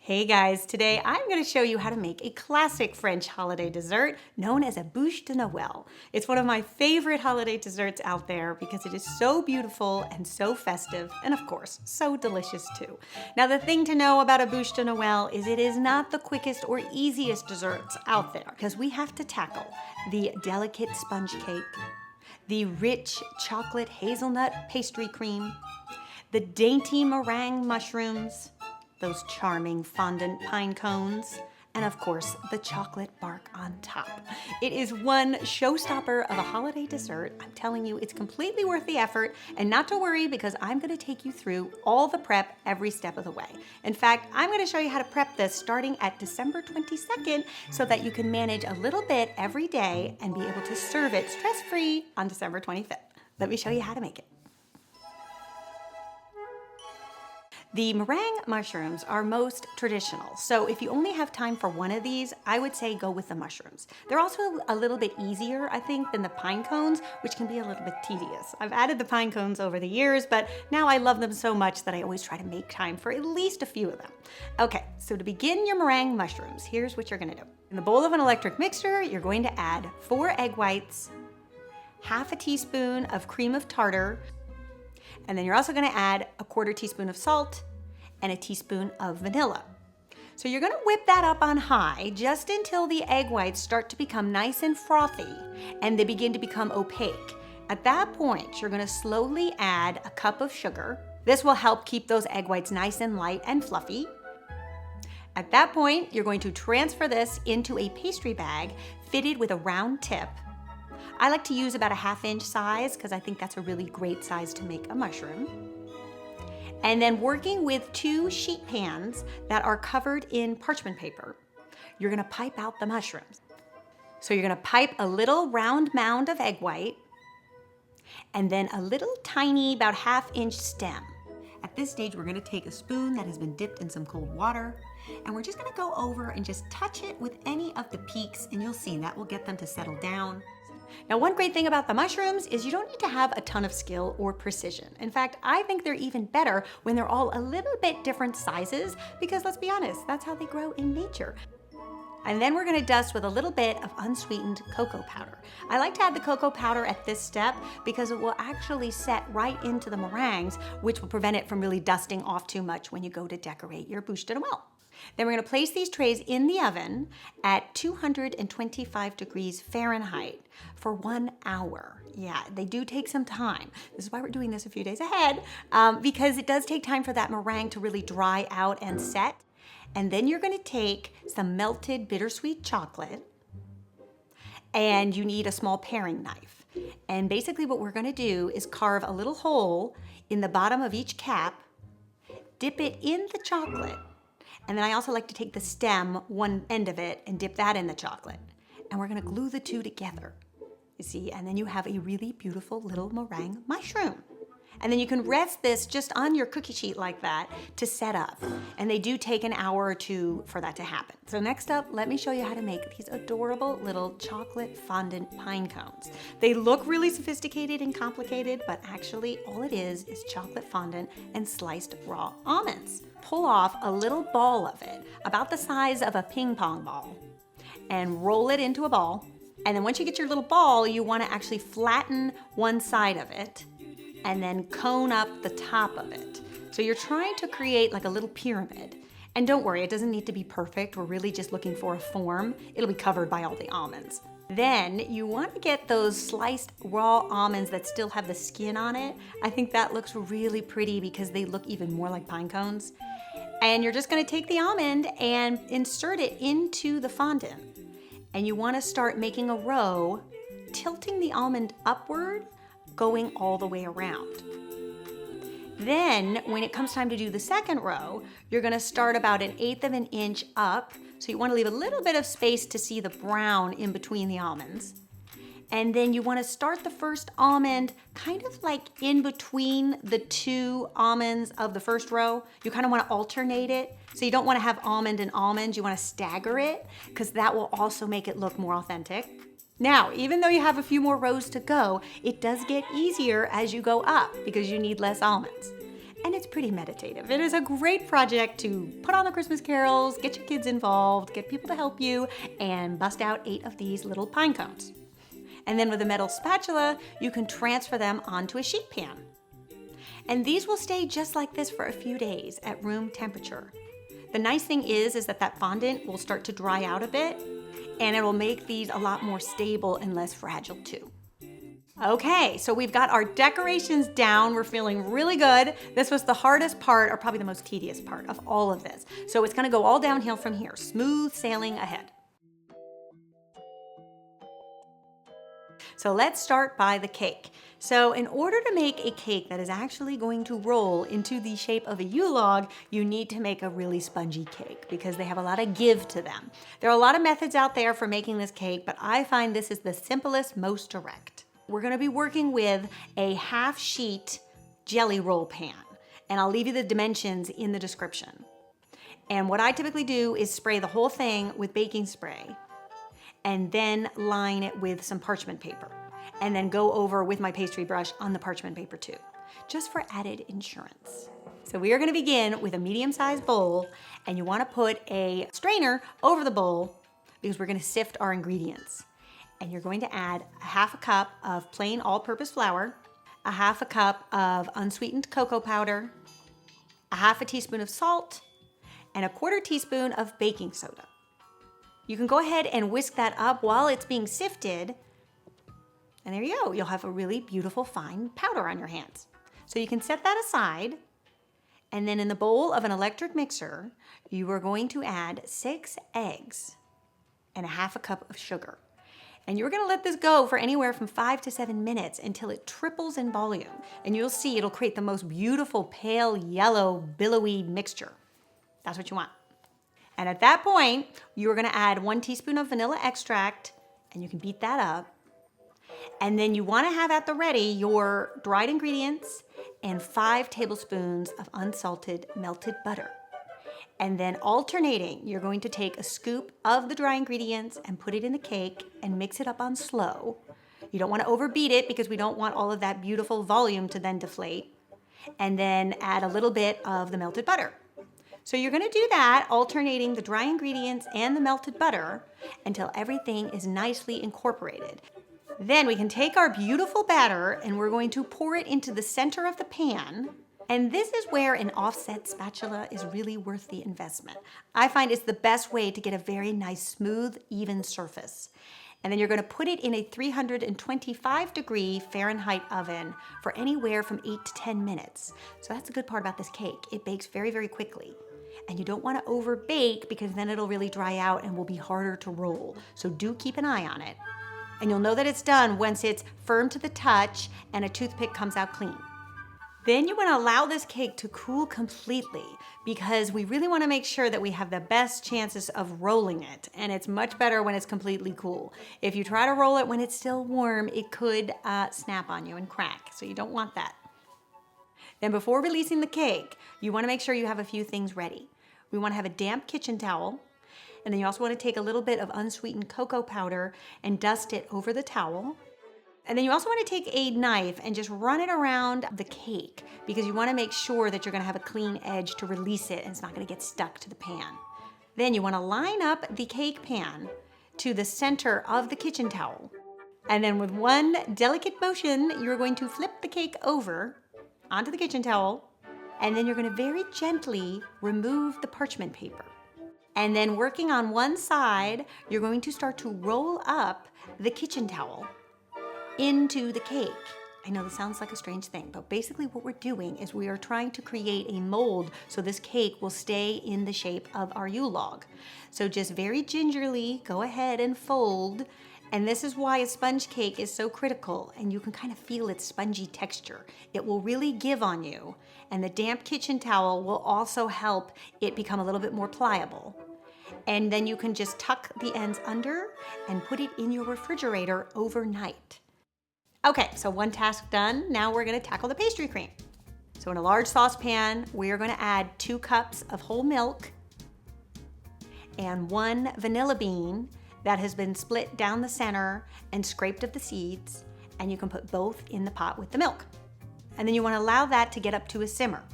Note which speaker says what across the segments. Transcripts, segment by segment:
Speaker 1: Hey guys, today I'm going to show you how to make a classic French holiday dessert known as a Buche de Noel. It's one of my favorite holiday desserts out there because it is so beautiful and so festive and of course so delicious too. Now the thing to know about a Buche de Noel is it is not the quickest or easiest desserts out there because we have to tackle the delicate sponge cake, the rich chocolate hazelnut pastry cream, the dainty meringue mushrooms, those charming fondant pine cones, and of course, the chocolate bark on top. It is one showstopper of a holiday dessert. I'm telling you, it's completely worth the effort, and not to worry because I'm gonna take you through all the prep every step of the way. In fact, I'm gonna show you how to prep this starting at December 22nd so that you can manage a little bit every day and be able to serve it stress-free on December 25th. Let me show you how to make it. The meringue mushrooms are most traditional, so if you only have time for one of these, I would say go with the mushrooms. They're also a little bit easier, I think, than the pine cones, which can be a little bit tedious. I've added the pine cones over the years, but now I love them so much that I always try to make time for at least a few of them. Okay, so to begin your meringue mushrooms, here's what you're gonna do. In the bowl of an electric mixer, you're going to add 4 egg whites, half a teaspoon of cream of tartar, and then you're also gonna add a 1/4 teaspoon of salt and a teaspoon of vanilla. So you're gonna whip that up on high just until the egg whites start to become nice and frothy and they begin to become opaque. At that point, you're gonna slowly add a cup of sugar. This will help keep those egg whites nice and light and fluffy. At that point, you're going to transfer this into a pastry bag fitted with a round tip. I like to use about a 1/2 inch size because I think that's a really great size to make a mushroom. And then working with 2 sheet pans that are covered in parchment paper, you're gonna pipe out the mushrooms. So you're gonna pipe a little round mound of egg white and then a little tiny, about 1/2 inch stem. At this stage, we're gonna take a spoon that has been dipped in some cold water and we're just gonna go over and just touch it with any of the peaks and you'll see that will get them to settle down. Now, one great thing about the mushrooms is you don't need to have a ton of skill or precision. In fact, I think they're even better when they're all a little bit different sizes because let's be honest, that's how they grow in nature. And then we're gonna dust with a little bit of unsweetened cocoa powder. I like to add the cocoa powder at this step because it will actually set right into the meringues, which will prevent it from really dusting off too much when you go to decorate your Buche de Noel. Then we're gonna place these trays in the oven at 225 degrees Fahrenheit for 1 hour. Yeah, they do take some time. This is why we're doing this a few days ahead, because it does take time for that meringue to really dry out and set. And then you're gonna take some melted bittersweet chocolate and you need a small paring knife. And basically what we're gonna do is carve a little hole in the bottom of each cap, dip it in the chocolate, and then I also like to take the stem, one end of it, and dip that in the chocolate. And we're gonna glue the two together, you see? And then you have a really beautiful little meringue mushroom. And then you can rest this just on your cookie sheet like that to set up. And they do take an hour or 2 for that to happen. So next up, let me show you how to make these adorable little chocolate fondant pine cones. They look really sophisticated and complicated, but actually all it is chocolate fondant and sliced raw almonds. Pull off a little ball of it, about the size of a ping pong ball, and roll it into a ball. And then once you get your little ball, you wanna actually flatten one side of it and then cone up the top of it. So you're trying to create like a little pyramid. And don't worry, it doesn't need to be perfect. We're really just looking for a form. It'll be covered by all the almonds. Then you want to get those sliced raw almonds that still have the skin on it. I think that looks really pretty because they look even more like pine cones. And you're just gonna take the almond and insert it into the fondant. And you wanna start making a row, tilting the almond upward, going all the way around. Then when it comes time to do the second row, you're gonna start about 1/8 of an inch up. So you wanna leave a little bit of space to see the brown in between the almonds. And then you wanna start the first almond kind of like in between the 2 almonds of the first row. You kind of wanna alternate it. So you don't wanna have almond and almond, you wanna stagger it because that will also make it look more authentic. Now, even though you have a few more rows to go, it does get easier as you go up because you need less almonds. and it's pretty meditative. It is a great project to put on the Christmas carols, get your kids involved, get people to help you, and bust out 8 of these little pine cones. And then with a metal spatula, you can transfer them onto a sheet pan. And these will stay just like this for a few days at room temperature. The nice thing is that fondant will start to dry out a bit, and it will make these a lot more stable and less fragile too. Okay, so we've got our decorations down. We're feeling really good. This was the hardest part, or probably the most tedious part of all of this. So it's gonna go all downhill from here, smooth sailing ahead. So let's start by the cake. So in order to make a cake that is actually going to roll into the shape of a Yulelog, you need to make a really spongy cake because they have a lot of give to them. There are a lot of methods out there for making this cake, but I find this is the simplest, most direct. We're gonna be working with a half sheet jelly roll pan, and I'll leave you the dimensions in the description. And what I typically do is spray the whole thing with baking spray and then line it with some parchment paper, and then go over with my pastry brush on the parchment paper too, just for added insurance. So we are gonna begin with a medium-sized bowl, and you wanna put a strainer over the bowl because we're gonna sift our ingredients. And you're going to add a half a cup of plain all-purpose flour, a half a cup of unsweetened cocoa powder, a half a teaspoon of salt, and a 1/4 teaspoon of baking soda. You can go ahead and whisk that up while it's being sifted, and there you go. You'll have a really beautiful fine powder on your hands. So you can set that aside, and then in the bowl of an electric mixer, you are going to add 6 eggs and a half a cup of sugar. And you're gonna let this go for anywhere from 5 to 7 minutes until it triples in volume. And you'll see it'll create the most beautiful pale yellow billowy mixture. That's what you want. And at that point, you're gonna add 1 teaspoon of vanilla extract, and you can beat that up. And then you wanna have at the ready your dried ingredients and 5 tablespoons of unsalted melted butter. And then alternating, you're going to take a scoop of the dry ingredients and put it in the cake and mix it up on slow. You don't want to overbeat it because we don't want all of that beautiful volume to then deflate. And then add a little bit of the melted butter. So you're going to do that, alternating the dry ingredients and the melted butter until everything is nicely incorporated. Then we can take our beautiful batter and we're going to pour it into the center of the pan. And this is where an offset spatula is really worth the investment. I find it's the best way to get a very nice, smooth, even surface. And then you're gonna put it in a 325-degree Fahrenheit oven for anywhere from 8 to 10 minutes. So that's the good part about this cake. It bakes very, very quickly. And you don't wanna over bake because then it'll really dry out and will be harder to roll. So do keep an eye on it. And you'll know that it's done once it's firm to the touch and a toothpick comes out clean. Then you want to allow this cake to cool completely because we really want to make sure that we have the best chances of rolling it, and it's much better when it's completely cool. If you try to roll it when it's still warm, it could snap on you and crack, so you don't want that. Then before releasing the cake, you want to make sure you have a few things ready. We want to have a damp kitchen towel, and then you also want to take a little bit of unsweetened cocoa powder and dust it over the towel. And then you also want to take a knife and just run it around the cake because you want to make sure that you're going to have a clean edge to release it and it's not going to get stuck to the pan. Then you want to line up the cake pan to the center of the kitchen towel. And then with one delicate motion, you're going to flip the cake over onto the kitchen towel, and then you're going to very gently remove the parchment paper. And then working on one side, you're going to start to roll up the kitchen towel into the cake. I know this sounds like a strange thing, but basically what we're doing is we are trying to create a mold so this cake will stay in the shape of our Yulelog. So just very gingerly go ahead and fold, and this is why a sponge cake is so critical, and you can kind of feel its spongy texture. It will really give on you, and the damp kitchen towel will also help it become a little bit more pliable. And then you can just tuck the ends under and put it in your refrigerator overnight. Okay, so one task done. Now we're gonna tackle the pastry cream. So in a large saucepan, we are gonna add 2 cups of whole milk and 1 vanilla bean that has been split down the center and scraped of the seeds, and you can put both in the pot with the milk. And then you wanna allow that to get up to a simmer.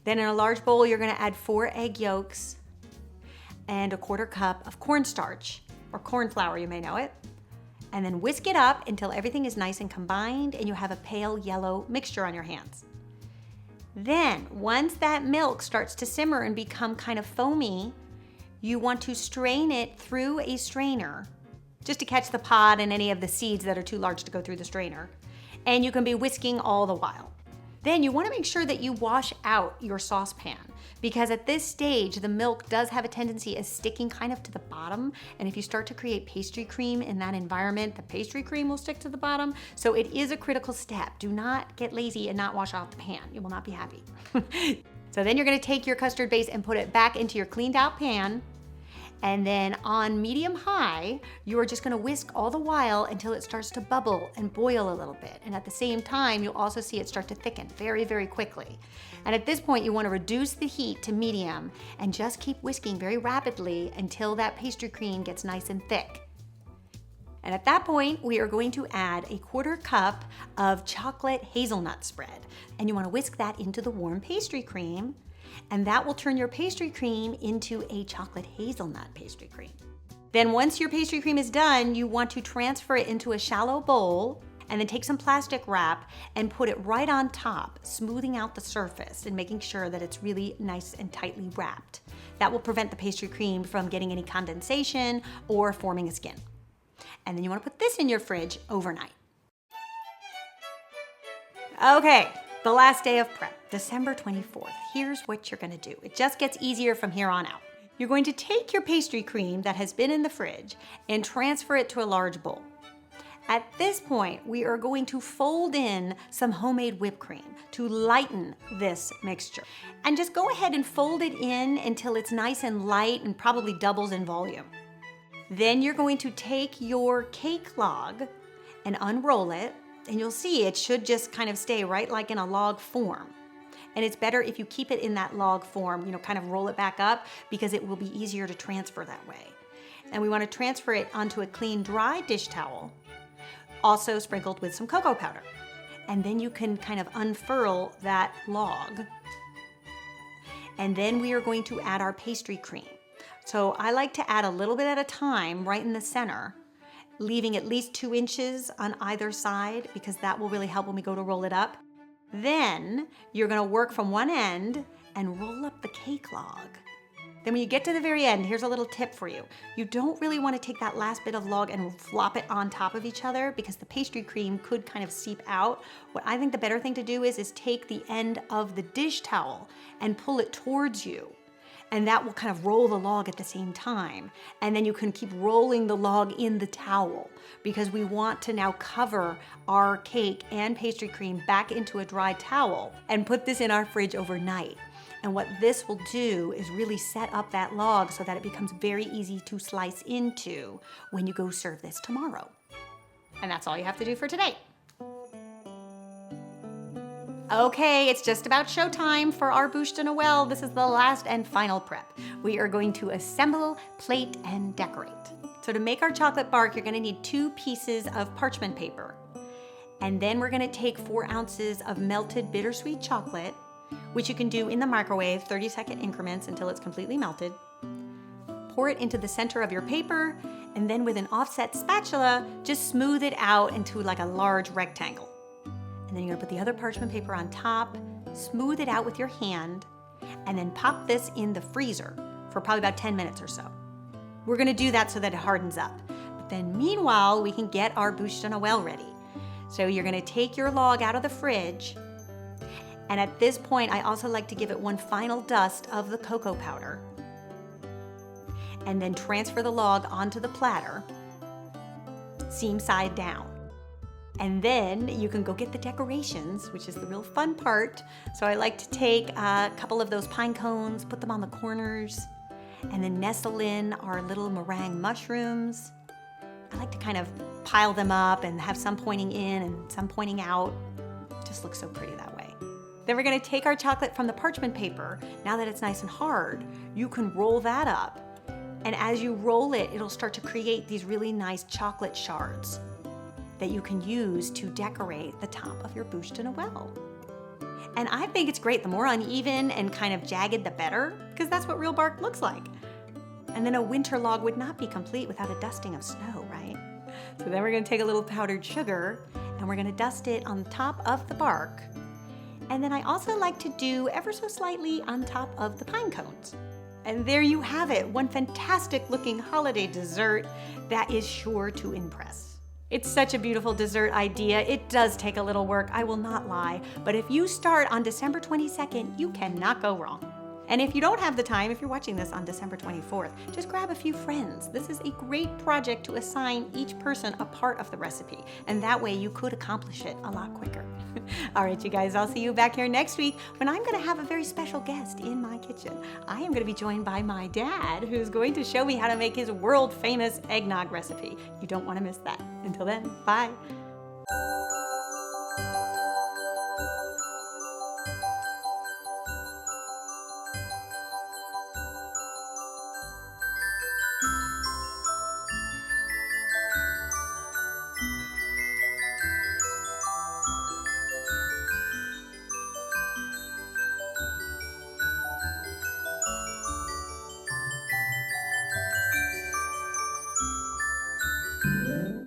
Speaker 1: Then in a large bowl, you're gonna add 4 egg yolks and a 1/4 cup of cornstarch, or corn flour, you may know it. And then whisk it up until everything is nice and combined and you have a pale yellow mixture on your hands. Then, once that milk starts to simmer and become kind of foamy, you want to strain it through a strainer, just to catch the pod and any of the seeds that are too large to go through the strainer. And you can be whisking all the while. Then you want to make sure that you wash out your saucepan, because at this stage, the milk does have a tendency of sticking kind of to the bottom. And if you start to create pastry cream in that environment, the pastry cream will stick to the bottom. So it is a critical step. Do not get lazy and not wash out the pan. You will not be happy. So then you're going to take your custard base and put it back into your cleaned out pan. And then on medium high, you are just gonna whisk all the while until it starts to bubble and boil a little bit. And at the same time, you'll also see it start to thicken very, very quickly. And at this point, you wanna reduce the heat to medium and just keep whisking very rapidly until that pastry cream gets nice and thick. And at that point, we are going to add a 1/4 cup of chocolate hazelnut spread. And you wanna whisk that into the warm pastry cream, and that will turn your pastry cream into a chocolate hazelnut pastry cream. Then once your pastry cream is done, you want to transfer it into a shallow bowl and then take some plastic wrap and put it right on top, smoothing out the surface and making sure that it's really nice and tightly wrapped. That will prevent the pastry cream from getting any condensation or forming a skin. And then you want to put this in your fridge overnight. Okay. The last day of prep, December 24th. Here's what you're gonna do. It just gets easier from here on out. You're going to take your pastry cream that has been in the fridge and transfer it to a large bowl. At this point, we are going to fold in some homemade whipped cream to lighten this mixture. And just go ahead and fold it in until it's nice and light and probably doubles in volume. Then you're going to take your cake log and unroll it. And you'll see it should just kind of stay right like in a log form. And it's better if you keep it in that log form, kind of roll it back up, because it will be easier to transfer that way. And we want to transfer it onto a clean, dry dish towel, also sprinkled with some cocoa powder. And then you can kind of unfurl that log. And then we are going to add our pastry cream. So I like to add a little bit at a time right in the center, leaving at least 2 inches on either side, because that will really help when we go to roll it up. Then you're gonna work from one end and roll up the cake log. Then when you get to the very end, here's a little tip for you. You don't really wanna take that last bit of log and flop it on top of each other, because the pastry cream could kind of seep out. What I think the better thing to do is take the end of the dish towel and pull it towards you. And that will kind of roll the log at the same time. And then you can keep rolling the log in the towel, because we want to now cover our cake and pastry cream back into a dry towel and put this in our fridge overnight. And what this will do is really set up that log so that it becomes very easy to slice into when you go serve this tomorrow. And that's all you have to do for today. Okay, it's just about showtime for our Buche de Noel. This is the last and final prep. We are going to assemble, plate, and decorate. So to make our chocolate bark, you're gonna need 2 pieces of parchment paper. And then we're gonna take 4 ounces of melted bittersweet chocolate, which you can do in the microwave, 30-second increments until it's completely melted. Pour it into the center of your paper, and then with an offset spatula, just smooth it out into like a large rectangle. And then you're gonna put the other parchment paper on top, smooth it out with your hand, and then pop this in the freezer for probably about 10 minutes or so. We're gonna do that so that it hardens up. But then meanwhile, we can get our Buche de Noel ready. So you're gonna take your log out of the fridge, and at this point, I also like to give it one final dust of the cocoa powder, and then transfer the log onto the platter, seam side down. And then you can go get the decorations, which is the real fun part. So I like to take a couple of those pine cones, put them on the corners, and then nestle in our little meringue mushrooms. I like to kind of pile them up and have some pointing in and some pointing out. It just looks so pretty that way. Then we're gonna take our chocolate from the parchment paper. Now that it's nice and hard, you can roll that up. And as you roll it, it'll start to create these really nice chocolate shards that you can use to decorate the top of your Buche de Noel. And I think it's great. The more uneven and kind of jagged, the better, because that's what real bark looks like. And then a winter log would not be complete without a dusting of snow, right? So then we're gonna take a little powdered sugar and we're gonna dust it on top of the bark. And then I also like to do ever so slightly on top of the pine cones. And there you have it, one fantastic looking holiday dessert that is sure to impress. It's such a beautiful dessert idea. It does take a little work, I will not lie, but if you start on December 22nd, you cannot go wrong. And if you don't have the time, if you're watching this on December 24th, just grab a few friends. This is a great project to assign each person a part of the recipe, and that way you could accomplish it a lot quicker. All right, you guys, I'll see you back here next week when I'm gonna have a very special guest in my kitchen. I am gonna be joined by my dad, who's going to show me how to make his world famous eggnog recipe. You don't wanna miss that. Until then, bye.